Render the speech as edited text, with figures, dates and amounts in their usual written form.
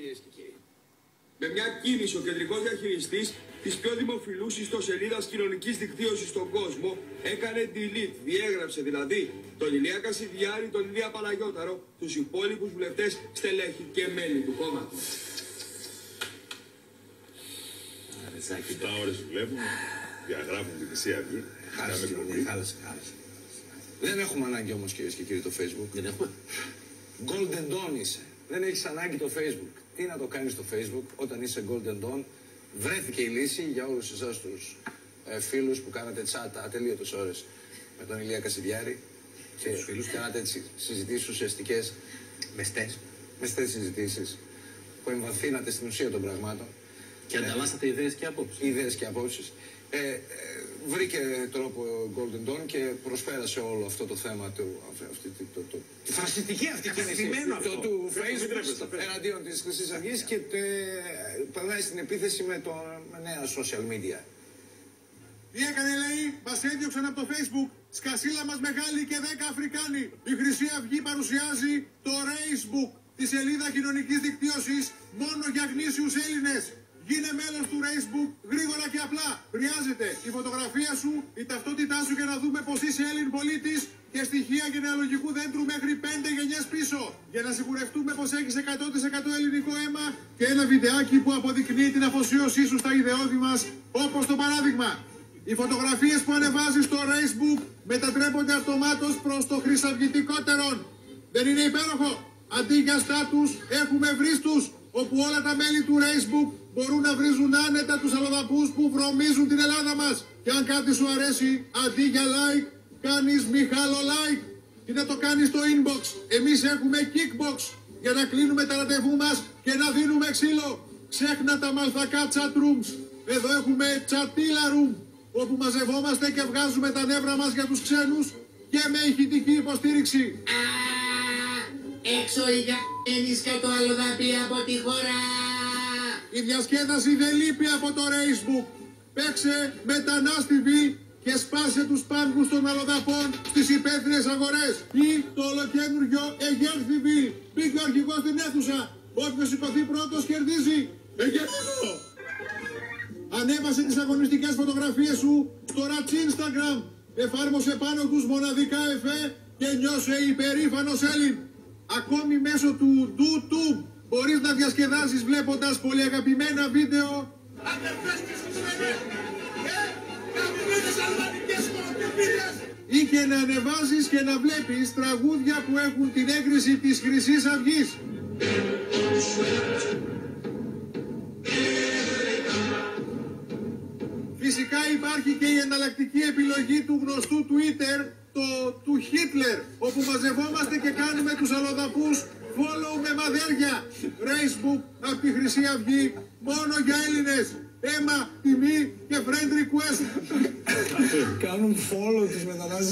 κυρίες και κύριοι. Με μια κίνηση ο κεντρικός διαχειριστής της πιο δημοφιλούς ιστοσελίδας κοινωνικής δικτύωσης στον κόσμο έκανε delete, διέγραψε δηλαδή τον Ηλία Κασιδιάρη, τον Ηλία Παναγιώταρο, τους υπόλοιπους βουλευτές, στελέχη και μέλη του κόμματος. Αρεσάκι, τα ώρες που βλέπουμε, διαγράφουν τη Χρυσή Αυγή. Χάλασε. Δεν έχουμε ανάγκη όμως, κυρίες και κύριοι, το Facebook. Δεν έχουμε. Golden Dawn είσαι. Δεν έχεις ανάγκη το Facebook. Τι να το κάνεις στο Facebook όταν είσαι Golden Dawn? Βρέθηκε η λύση για όλους εσάς τους φίλους που κάνατε chat ατελείωτες ώρες με τον Ηλία Κασιδιάρη και φίλους κάνατε συζητήσεις ουσιαστικές, μεστές συζητήσεις που εμβαθύνατε στην ουσία των πραγμάτων. Και ανταλλάσσατε ιδέες και απόψεις. Βρήκε τρόπο Golden Dawn και προσπέρασε όλο αυτό το θέμα τη φασιστική αυτή κίνηση του Facebook εναντίον της Χρυσής Αυγής και περνάει στην επίθεση με νέα social media. Τι έκανε, λέει, μας έδιωξαν από το Facebook, σκασίλα μας μεγάλη και 10 Αφρικάνοι. Η Χρυσή Αυγή παρουσιάζει το Facebook, τη σελίδα κοινωνικής δικτύωσης μόνο για γνήσιους Έλληνες. Γίνε μέλος του Facebook γρήγορα και απλά. Χρειάζεται η φωτογραφία σου, η ταυτότητά σου για να δούμε πως είσαι Έλλην πολίτης και στοιχεία γενεαλογικού δέντρου μέχρι 5 γενιές πίσω. Για να σιγουρευτούμε πως έχεις 100% ελληνικό αίμα και ένα βιντεάκι που αποδεικνύει την αφοσίωσή σου στα ιδεώδη μας, όπως το παράδειγμα. Οι φωτογραφίες που ανεβάζεις στο Facebook μετατρέπονται αυτομάτως προς το χρυσαυγητικότερον. Δεν είναι υπέροχο? Αντί για στάτους έχουμε βρίστους, όπου όλα τα μέλη του Facebook μπορούν να βρίζουν άνετα τους αλλοδαπούς που βρωμίζουν την Ελλάδα μας. Και αν κάτι σου αρέσει, αντί για like, κάνεις Μιχάλο like. Και να το κάνεις στο inbox. Εμείς έχουμε kickbox για να κλείνουμε τα ραντεβού μας και να δίνουμε ξύλο. Ξέχνα τα μαλθακά chat rooms. Εδώ έχουμε chatilla room, όπου μαζευόμαστε και βγάζουμε τα νεύρα μας για τους ξένους και με ηχητική υποστήριξη. Έξω οι γα***ενεις και το αλλοδαπή από τη χώρα. Η διασκέδαση δεν λείπει από το Facebook. Παίξε μετανάστευη και σπάσε τους πάγκους των αλλοδαπών στις υπαίθριες αγορές. Ή το ολοκένουργιο Αιγέρθιβιλ. Μπήκε ο αρχηγός στην αίθουσα. Όποιος σηκωθεί πρώτος κερδίζει. Αιγέρθιβο! Ανέβασε τις αγωνιστικές φωτογραφίες σου στο ρατς Instagram. Εφάρμοσε πάνω τους μοναδικά εφέ και νιώσε υπερήφανος Έλλην. Ακόμη μέσω του YouTube μπορείς να διασκεδάσεις βλέποντας πολύ αγαπημένα βίντεο. Αδερφές και συσμένες, αγαπημένες αλβανικές κολοκεπίδες. Ή και να ανεβάζεις και να βλέπεις τραγούδια που έχουν την έγκριση της Χρυσής Αυγής. Φυσικά υπάρχει και η εναλλακτική επιλογή του γνωστού Twitter, του Χίτλερ, όπου μαζευόμαστε και κάνουμε τους αλλοδαπούς follow με μαδέρια. Facebook από τη Χρυσή Αυγή, μόνο για Έλληνες. Αίμα, τιμή και friend request. Κάνουν follow τους μετανάστες.